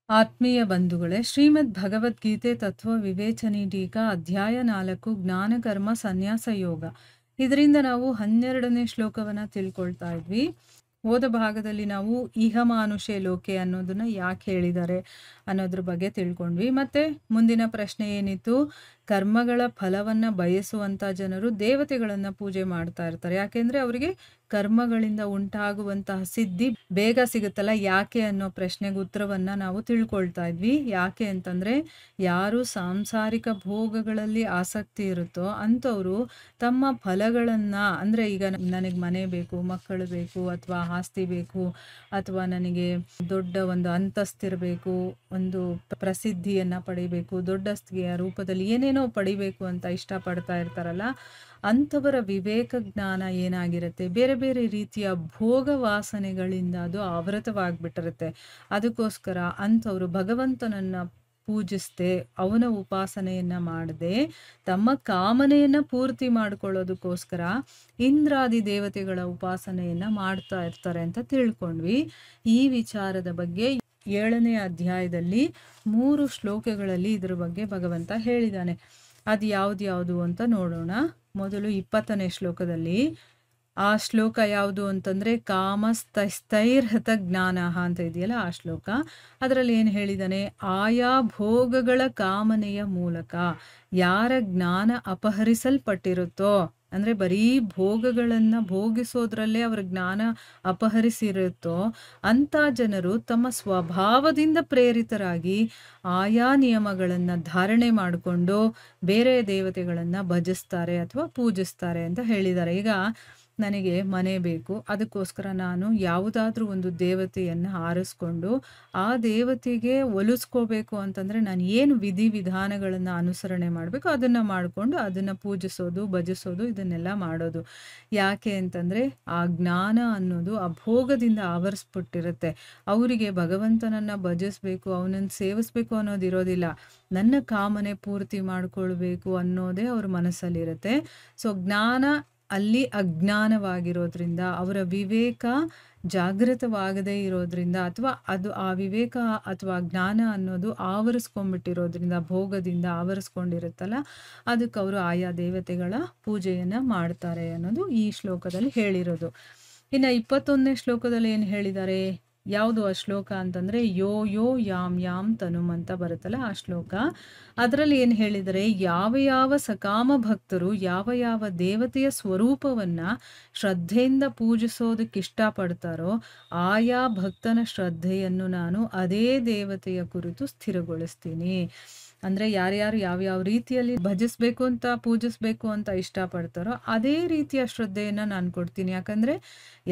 ಆತ್ಮೀಯ ಬಂಧುಗಳೇ, ಶ್ರೀಮದ್ ಭಗವದ್ಗೀತೆ ತತ್ವ ವಿವೇಚನಿ ಟೀಕಾ ಅಧ್ಯಾಯ 4 ಜ್ಞಾನಕರ್ಮ ಸನ್ಯಾಸ ಯೋಗ. ಇದರಿಂದ ನಾವು 12ನೇ ಶ್ಲೋಕವನ್ನ ತಿಳ್ಕೊಳ್ತಾ ಇದ್ವಿ. ಹೋದ ಭಾಗದಲ್ಲಿ ನಾವು ಇಹಮಾನುಷೇ ಲೋಕೆ ಅನ್ನೋದನ್ನ ಯಾಕೆ ಹೇಳಿದ್ದಾರೆ ಅನ್ನೋದ್ರ ಬಗ್ಗೆ ತಿಳ್ಕೊಂಡ್ವಿ. ಮತ್ತೆ ಮುಂದಿನ ಪ್ರಶ್ನೆ ಏನಿತ್ತು, ಕರ್ಮಗಳ ಫಲವನ್ನ ಬಯಸುವಂತ ಜನರು ದೇವತೆಗಳನ್ನ ಪೂಜೆ ಮಾಡ್ತಾ ಇರ್ತಾರೆ. ಯಾಕೆಂದ್ರೆ ಅವರಿಗೆ ಕರ್ಮಗಳಿಂದ ಉಂಟಾಗುವಂತಹ ಸಿದ್ಧಿ ಬೇಗ ಸಿಗುತ್ತಲ್ಲ, ಯಾಕೆ ಅನ್ನೋ ಪ್ರಶ್ನೆಗೆ ಉತ್ತರವನ್ನ ನಾವು ತಿಳ್ಕೊಳ್ತಾ ಇದ್ವಿ. ಯಾಕೆ ಅಂತಂದ್ರೆ, ಯಾರು ಸಾಂಸಾರಿಕ ಭೋಗಗಳಲ್ಲಿ ಆಸಕ್ತಿ ಇರುತ್ತೋ ಅಂಥವ್ರು ತಮ್ಮ ಫಲಗಳನ್ನ, ಅಂದ್ರೆ ಈಗ ನನಗೆ ಮನೆ ಬೇಕು, ಮಕ್ಕಳು ಬೇಕು, ಅಥವಾ ಆಸ್ತಿ ಬೇಕು, ಅಥವಾ ನನಗೆ ದೊಡ್ಡ ಒಂದು ಅಂತಸ್ತಿರಬೇಕು, ಒಂದು ಪ್ರಸಿದ್ಧಿಯನ್ನ ಪಡಿಬೇಕು, ದೊಡ್ಡಸ್ತಿಗೆಯ ರೂಪದಲ್ಲಿ ಏನೇನೋ ಪಡಿಬೇಕು ಅಂತ ಇಷ್ಟಪಡ್ತಾ ಇರ್ತಾರಲ್ಲ, ಅಂಥವರ ವಿವೇಕ ಜ್ಞಾನ ಏನಾಗಿರುತ್ತೆ, ಬೇರೆ ಬೇರೆ ರೀತಿಯ ಭೋಗ ವಾಸನೆಗಳಿಂದ ಅದು ಆವೃತವಾಗ್ಬಿಟ್ಟಿರುತ್ತೆ. ಅದಕ್ಕೋಸ್ಕರ ಅಂಥವ್ರು ಭಗವಂತನನ್ನ ಪೂಜಿಸ್ದೆ, ಅವನ ಉಪಾಸನೆಯನ್ನ ಮಾಡದೆ, ತಮ್ಮ ಕಾಮನೆಯನ್ನ ಪೂರ್ತಿ ಮಾಡ್ಕೊಳ್ಳೋದಕ್ಕೋಸ್ಕರ ಇಂದ್ರಾದಿ ದೇವತೆಗಳ ಉಪಾಸನೆಯನ್ನ ಮಾಡ್ತಾ ಇರ್ತಾರೆ ಅಂತ ತಿಳ್ಕೊಂಡ್ವಿ. ಈ ವಿಚಾರದ ಬಗ್ಗೆ 7ನೇ ಅಧ್ಯಾಯದಲ್ಲಿ 3 ಶ್ಲೋಕಗಳಲ್ಲಿ ಇದ್ರ ಬಗ್ಗೆ ಭಗವಂತ ಹೇಳಿದಾನೆ. ಅದು ಯಾವ್ದು ಅಂತ ನೋಡೋಣ. ಮೊದಲು 20ನೇ ಶ್ಲೋಕದಲ್ಲಿ, ಆ ಶ್ಲೋಕ ಯಾವುದು ಅಂತಂದ್ರೆ ಕಾಮಸ್ತೈರ್ಹತ ಜ್ಞಾನ ಅಂತ ಇದೆಯಲ್ಲ ಆ ಶ್ಲೋಕ. ಅದರಲ್ಲಿ ಏನು ಹೇಳಿದಾನೆ, ಆಯಾ ಭೋಗಗಳ ಕಾಮನೆಯ ಮೂಲಕ ಯಾರ ಜ್ಞಾನ ಅಪಹರಿಸಲ್ಪಟ್ಟಿರುತ್ತೋ, ಅಂದ್ರೆ ಬರೀ ಭೋಗಗಳನ್ನ ಭೋಗಿಸೋದ್ರಲ್ಲೇ ಅವರ ಜ್ಞಾನ ಅಪಹರಿಸಿರುತ್ತೋ ಅಂತ ಜನರು ತಮ್ಮ ಸ್ವಭಾವದಿಂದ ಪ್ರೇರಿತರಾಗಿ ಆಯಾ ನಿಯಮಗಳನ್ನ ಧಾರಣೆ ಮಾಡಿಕೊಂಡು ಬೇರೆ ದೇವತೆಗಳನ್ನ ಭಜಿಸ್ತಾರೆ ಅಥವಾ ಪೂಜಿಸ್ತಾರೆ ಅಂತ ಹೇಳಿದ್ದಾರೆ. ಈಗ ನನಗೆ ಮನೆ ಬೇಕು, ಅದಕ್ಕೋಸ್ಕರ ನಾನು ಯಾವುದಾದ್ರೂ ಒಂದು ದೇವತೆಯನ್ನು ಆರಿಸ್ಕೊಂಡು ಆ ದೇವತೆಗೆ ಒಲಿಸ್ಕೋಬೇಕು ಅಂತಂದರೆ ನಾನು ಏನು ವಿಧಿವಿಧಾನಗಳನ್ನು ಅನುಸರಣೆ ಮಾಡಬೇಕು ಅದನ್ನು ಮಾಡಿಕೊಂಡು ಅದನ್ನು ಪೂಜಿಸೋದು, ಭಜಿಸೋದು, ಇದನ್ನೆಲ್ಲ ಮಾಡೋದು. ಯಾಕೆ ಅಂತಂದರೆ ಆ ಜ್ಞಾನ ಅನ್ನೋದು ಆ ಭೋಗದಿಂದ ಆವರಿಸ್ಬಿಟ್ಟಿರುತ್ತೆ. ಅವರಿಗೆ ಭಗವಂತನನ್ನು ಭಜಿಸ್ಬೇಕು, ಅವನನ್ನು ಸೇವಿಸ್ಬೇಕು ಅನ್ನೋದಿರೋದಿಲ್ಲ, ನನ್ನ ಕಾಮನೆ ಪೂರ್ತಿ ಮಾಡ್ಕೊಳ್ಬೇಕು ಅನ್ನೋದೇ ಅವ್ರ ಮನಸ್ಸಲ್ಲಿರುತ್ತೆ. ಸೊ ಜ್ಞಾನ ಅಲ್ಲಿ ಅಜ್ಞಾನವಾಗಿರೋದ್ರಿಂದ, ಅವರ ವಿವೇಕ ಜಾಗೃತವಾಗದೇ ಇರೋದ್ರಿಂದ, ಅಥವಾ ಅದು ಆ ವಿವೇಕ ಅಥವಾ ಜ್ಞಾನ ಅನ್ನೋದು ಆವರಿಸ್ಕೊಂಡ್ಬಿಟ್ಟಿರೋದ್ರಿಂದ, ಭೋಗದಿಂದ ಆವರಿಸ್ಕೊಂಡಿರುತ್ತಲ್ಲ, ಅದಕ್ಕೆ ಅವರು ಆಯಾ ದೇವತೆಗಳ ಪೂಜೆಯನ್ನು ಮಾಡ್ತಾರೆ ಅನ್ನೋದು ಈ ಶ್ಲೋಕದಲ್ಲಿ ಹೇಳಿರೋದು. ಇನ್ನು 21ನೇ ಶ್ಲೋಕದಲ್ಲಿ ಏನು ಹೇಳಿದ್ದಾರೆ, ಯಾವುದು ಆ ಶ್ಲೋಕ ಅಂತಂದರೆ ಯೋ ಯೋ ಯಾಮ್ ಯಾಮ್ ತನುಮ್ ಅಂತ ಬರುತ್ತಲ್ಲ ಆ ಶ್ಲೋಕ. ಅದರಲ್ಲಿ ಏನು ಹೇಳಿದರೆ, ಯಾವ ಯಾವ ಸಕಾಮ ಭಕ್ತರು ಯಾವ ಯಾವ ದೇವತೆಯ ಸ್ವರೂಪವನ್ನು ಶ್ರದ್ಧೆಯಿಂದ ಪೂಜಿಸೋದಕ್ಕೆ ಇಷ್ಟಪಡ್ತಾರೋ ಆಯಾ ಭಕ್ತನ ಶ್ರದ್ಧೆಯನ್ನು ನಾನು ಅದೇ ದೇವತೆಯ ಕುರಿತು ಸ್ಥಿರಗೊಳಿಸ್ತೀನಿ. ಅಂದರೆ ಯಾರ್ಯಾರು ಯಾವ್ಯಾವ ರೀತಿಯಲ್ಲಿ ಭಜಿಸ್ಬೇಕು ಅಂತ ಪೂಜಿಸ್ಬೇಕು ಅಂತ ಇಷ್ಟಪಡ್ತಾರೋ ಅದೇ ರೀತಿಯ ಶ್ರದ್ಧೆಯನ್ನು ನಾನು ಕೊಡ್ತೀನಿ. ಯಾಕಂದರೆ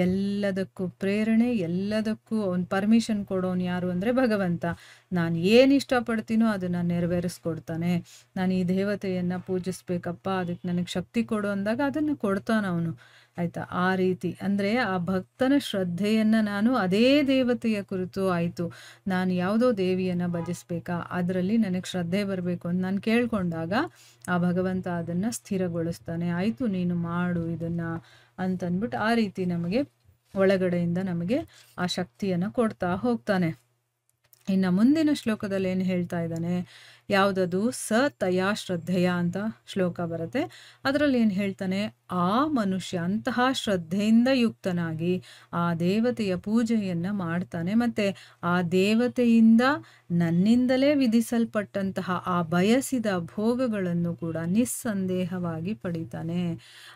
ಎಲ್ಲದಕ್ಕೂ ಪ್ರೇರಣೆ, ಎಲ್ಲದಕ್ಕೂ ಅವ್ನು ಪರ್ಮಿಷನ್ ಕೊಡೋನು ಯಾರು ಅಂದರೆ ಭಗವಂತ. ನಾನು ಏನು ಇಷ್ಟಪಡ್ತೀನೋ ಅದನ್ನು ನೆರವೇರಿಸ್ಕೊಡ್ತಾನೆ. ನಾನು ಈ ದೇವತೆಯನ್ನು ಪೂಜಿಸ್ಬೇಕಪ್ಪ, ಅದಕ್ಕೆ ನನಗೆ ಶಕ್ತಿ ಕೊಡು ಅಂದಾಗ ಅದನ್ನು ಕೊಡ್ತಾನೆ ಅವನು, ಆಯಿತಾ. ಆ ರೀತಿ ಅಂದರೆ ಆ ಭಕ್ತನ ಶ್ರದ್ಧೆಯನ್ನು ನಾನು ಅದೇ ದೇವತೆಯ ಕುರಿತು, ಆಯಿತು ನಾನು ಯಾವುದೋ ದೇವಿಯನ್ನು ಭಜಿಸ್ಬೇಕಾ, ಅದರಲ್ಲಿ ನನಗೆ ಶ್ರದ್ಧೆ ಬರಬೇಕು ಅಂತ ನಾನು ಕೇಳ್ಕೊಂಡಾಗ ಆ ಭಗವಂತ ಅದನ್ನು ಸ್ಥಿರಗೊಳಿಸ್ತಾನೆ. ಆಯಿತು ನೀನು ಮಾಡು ಇದನ್ನು ಅಂತಂದ್ಬಿಟ್ಟು ಆ ರೀತಿ ನಮಗೆ ಒಳಗಡೆಯಿಂದ ನಮಗೆ ಆ ಶಕ್ತಿಯನ್ನು ಕೊಡ್ತಾ ಹೋಗ್ತಾನೆ. ಇನ್ನು ಮುಂದಿನ ಶ್ಲೋಕದಲ್ಲಿ ಏನು ಹೇಳ್ತಾ ಇದ್ದಾನೆ, ಯಾವುದದು ಸ ತಯಾ ಶ್ರದ್ಧೆಯ ಅಂತ ಶ್ಲೋಕ ಬರುತ್ತೆ. ಅದರಲ್ಲಿ ಏನು ಹೇಳ್ತಾನೆ, ಆ ಮನುಷ್ಯ ಅಂತಹ ಶ್ರದ್ಧೆಯಿಂದ ಯುಕ್ತನಾಗಿ ಆ ದೇವತೆಯ ಪೂಜೆಯನ್ನು ಮಾಡ್ತಾನೆ, ಮತ್ತು ಆ ದೇವತೆಯಿಂದ ನನ್ನಿಂದಲೇ ವಿಧಿಸಲ್ಪಟ್ಟಂತಹ ಆ ಬಯಸಿದ ಭೋಗಗಳನ್ನು ಕೂಡ ನಿಸ್ಸಂದೇಹವಾಗಿ ಪಡಿತಾನೆ.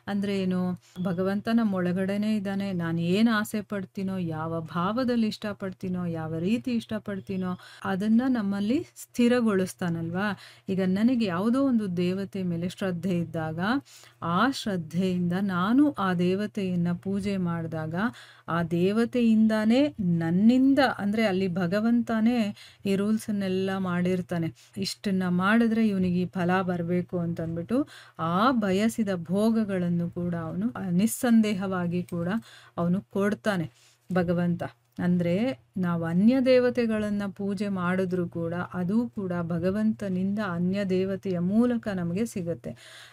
ಅಂದರೆ ಏನು, ಭಗವಂತ ನಮ್ಮ ಒಳಗಡೆನೇ ಇದ್ದಾನೆ. ನಾನು ಏನು ಆಸೆ ಪಡ್ತೀನೋ, ಯಾವ ಭಾವದಲ್ಲಿ ಇಷ್ಟಪಡ್ತೀನೋ, ಯಾವ ರೀತಿ ಇಷ್ಟಪಡ್ತೀನೋ ಅದನ್ನು ನಮ್ಮಲ್ಲಿ ಸ್ಥಿರಗೊಳಿಸ್ತಾನಲ್ವಾ. ಈಗ ನನಗೆ ಯಾವುದೋ ಒಂದು ದೇವತೆ ಮೇಲೆ ಶ್ರದ್ಧೆ ಇದ್ದಾಗ ಆ ಶ್ರದ್ಧೆಯಿಂದ ನಾನು ಆ ದೇವತೆಯನ್ನು ಪೂಜೆ ಮಾಡಿದಾಗ ಆ ದೇವತೆಯಿಂದಾನೇ ನನ್ನಿಂದ, ಅಂದರೆ ಅಲ್ಲಿ ಭಗವಂತನೇ ಈ ರೂಲ್ಸನ್ನೆಲ್ಲ ಮಾಡಿರ್ತಾನೆ, ಇಷ್ಟನ್ನು ಮಾಡಿದ್ರೆ ಇವನಿಗೆ ಈ ಫಲ ಬರಬೇಕು ಅಂತಂದ್ಬಿಟ್ಟು ಆ ಬಯಸಿದ ಭೋಗಗಳನ್ನು ಕೂಡ ಅವನು ನಿಸ್ಸಂದೇಹವಾಗಿ ಕೂಡ ಅವನು ಕೊಡ್ತಾನೆ ಭಗವಂತ. ಅಂದರೆ ನಾವು ಅನ್ಯ ದೇವತೆಗಳನ್ನು ಪೂಜೆ ಮಾಡಿದ್ರೂ ಕೂಡ ಅದು ಕೂಡ ಭಗವಂತನಿಂದ ಅನ್ಯ ದೇವತೆಯ ಮೂಲಕ ನಮಗೆ ಸಿಗುತ್ತೆ.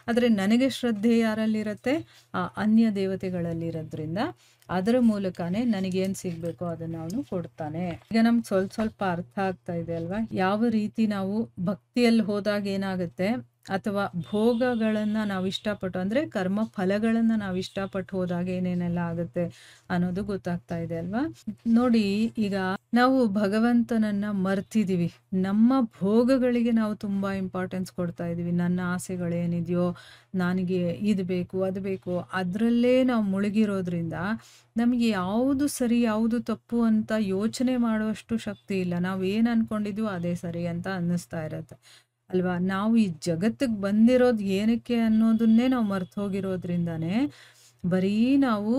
ಆದರೆ ನನಗೆ ಶ್ರದ್ಧೆ ಯಾರಲ್ಲಿರುತ್ತೆ? ಆ ಅನ್ಯ ದೇವತೆಗಳಲ್ಲಿರೋದ್ರಿಂದ ಅದರ ಮೂಲಕನೇ ನನಗೇನು ಸಿಗಬೇಕೋ ಅದನ್ನು ಅವನು ಕೊಡ್ತಾನೆ. ಈಗ ನಮ್ಗೆ ಸ್ವಲ್ಪ ಅರ್ಥ ಆಗ್ತಾ ಇದೆ ಅಲ್ವಾ? ಯಾವ ರೀತಿ ನಾವು ಭಕ್ತಿಯಲ್ಲಿ ಹೋದಾಗ ಏನಾಗುತ್ತೆ, ಅಥವಾ ಭೋಗಗಳನ್ನು ನಾವು ಇಷ್ಟಪಟ್ಟು ಅಂದರೆ ಕರ್ಮ ಫಲಗಳನ್ನು ನಾವು ಇಷ್ಟಪಟ್ಟು ಹೋದಾಗ ಏನೇನೆಲ್ಲ ಆಗುತ್ತೆ ಅನ್ನೋದು ಗೊತ್ತಾಗ್ತಾ ಇದೆ ಅಲ್ವಾ? ನೋಡಿ, ಈಗ ನಾವು ಭಗವಂತನನ್ನ ಮರ್ತಿದೀವಿ, ನಮ್ಮ ಭೋಗಗಳಿಗೆ ನಾವು ತುಂಬ ಇಂಪಾರ್ಟೆನ್ಸ್ ಕೊಡ್ತಾ ಇದ್ದೀವಿ. ನನ್ನ ಆಸೆಗಳೇನಿದೆಯೋ, ನನಗೆ ಇದು ಬೇಕು ಅದು ಬೇಕು ಅದರಲ್ಲೇ ನಾವು ಮುಳುಗಿರೋದ್ರಿಂದ ನಮಗೆ ಯಾವುದು ಸರಿ ಯಾವುದು ತಪ್ಪು ಅಂತ ಯೋಚನೆ ಮಾಡುವಷ್ಟು ಶಕ್ತಿ ಇಲ್ಲ. ನಾವು ಏನು ಅನ್ಕೊಂಡಿದ್ವೋ ಅದೇ ಸರಿ ಅಂತ ಅನ್ನಿಸ್ತಾ ಇರತ್ತೆ ಅಲ್ವಾ? ನಾವು ಈ ಜಗತ್ತಿಗೆ ಬಂದಿರೋದು ಏನಕ್ಕೆ ಅನ್ನೋದನ್ನೇ ನಾವು ಮರ್ತು ಹೋಗಿರೋದ್ರಿಂದಾನೇ ಬರೀ ನಾವು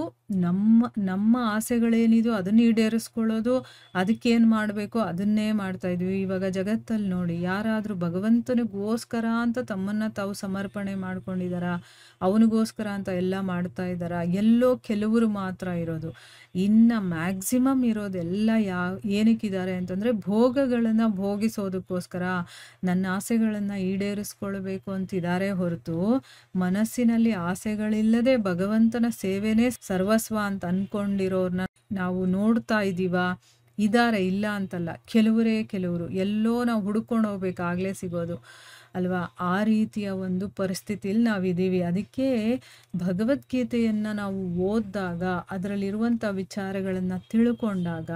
ನಮ್ಮ ಆಸೆಗಳೇನಿದೆಯೋ ಅದನ್ನ ಈಡೇರಿಸ್ಕೊಳ್ಳೋದು, ಅದಕ್ಕೇನು ಮಾಡಬೇಕೋ ಅದನ್ನೇ ಮಾಡ್ತಾ ಇದ್ವಿ. ಇವಾಗ ಜಗತ್ತಲ್ಲಿ ನೋಡಿ, ಯಾರಾದರೂ ಭಗವಂತನಿಗೋಸ್ಕರ ಅಂತ ತಮ್ಮನ್ನು ತಾವು ಸಮರ್ಪಣೆ ಮಾಡ್ಕೊಂಡಿದ್ದಾರ, ಅವನಿಗೋಸ್ಕರ ಅಂತ ಎಲ್ಲ ಮಾಡ್ತಾ ಇದ್ದಾರ? ಎಲ್ಲೋ ಕೆಲವರು ಮಾತ್ರ ಇರೋದು. ಇನ್ನು ಮ್ಯಾಕ್ಸಿಮಮ್ ಇರೋದೆಲ್ಲ ಏನಕ್ಕಿದ್ದಾರೆ ಅಂತಂದರೆ ಭೋಗಗಳನ್ನು ಭೋಗಿಸೋದಕ್ಕೋಸ್ಕರ, ನನ್ನ ಆಸೆಗಳನ್ನು ಈಡೇರಿಸ್ಕೊಳ್ಬೇಕು ಅಂತಿದ್ದಾರೆ ಹೊರತು ಮನಸ್ಸಿನಲ್ಲಿ ಆಸೆಗಳಿಲ್ಲದೆ ಭಗವಂತನ ಸೇವೆನೇ ಸರ್ವಸ್ವ ಅಂತ ಅನ್ಕೊಂಡಿರೋರ್ನ ನಾವು ನೋಡ್ತಾ ಇದ್ದೀವಾ? ಇದ್ದಾರೆ, ಇಲ್ಲ ಅಂತಲ್ಲ. ಕೆಲವರು ಎಲ್ಲೋ ನಾವು ಹುಡ್ಕೊಂಡು ಹೋಗ್ಬೇಕಾಗ್ಲೇ ಸಿಗೋದು ಅಲ್ವಾ? ಆ ರೀತಿಯ ಒಂದು ಪರಿಸ್ಥಿತಿಯಲ್ಲಿ ನಾವಿದ್ದೀವಿ. ಅದಕ್ಕೆ ಭಗವದ್ಗೀತೆಯನ್ನು ನಾವು ಓದಿದಾಗ, ಅದರಲ್ಲಿರುವಂಥ ವಿಚಾರಗಳನ್ನು ತಿಳ್ಕೊಂಡಾಗ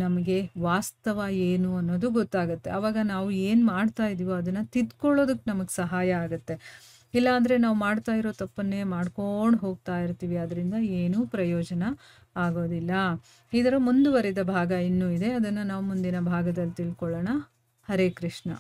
ನಮಗೆ ವಾಸ್ತವ ಏನು ಅನ್ನೋದು ಗೊತ್ತಾಗುತ್ತೆ. ಆವಾಗ ನಾವು ಏನು ಮಾಡ್ತಾ ಇದ್ದೀವೋ ಅದನ್ನು ತಿದ್ಕೊಳ್ಳೋದಕ್ಕೆ ನಮಗೆ ಸಹಾಯ ಆಗುತ್ತೆ. ಇಲ್ಲಾಂದರೆ ನಾವು ಮಾಡ್ತಾ ಇರೋ ತಪ್ಪನ್ನೇ ಮಾಡ್ಕೊಂಡು ಹೋಗ್ತಾ ಇರ್ತೀವಿ. ಅದರಿಂದ ಏನೂ ಪ್ರಯೋಜನ ಆಗೋದಿಲ್ಲ. ಇದರ ಮುಂದುವರಿದ ಭಾಗ ಇನ್ನೂ ಇದೆ, ಅದನ್ನು ನಾವು ಮುಂದಿನ ಭಾಗದಲ್ಲಿ ತಿಳ್ಕೊಳ್ಳೋಣ. ಹರೇ ಕೃಷ್ಣ.